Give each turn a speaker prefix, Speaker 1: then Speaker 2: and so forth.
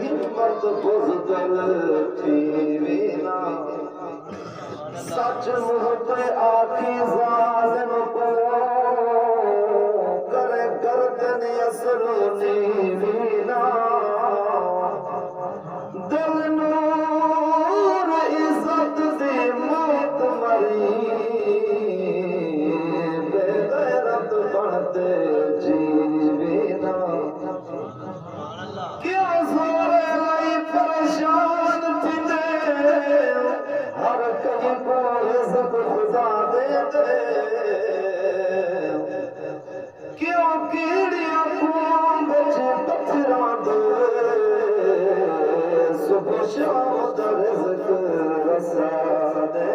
Speaker 1: हिम्मत बुज़दिल थी ना सच मुंह पे आखी ज़ालिम को करे गर्दन असलोनी वीना दिल नूर इज्जत दी मौत मरी बेगैरत बनते जीवीना क्या जोरे लाई परेशान थी हर कहीं को इज्जत खुदा दे दे क्यों कीड़ियां खून बिच पत्थरां दे सुबह शाम दा रिज़्क़ रसा दे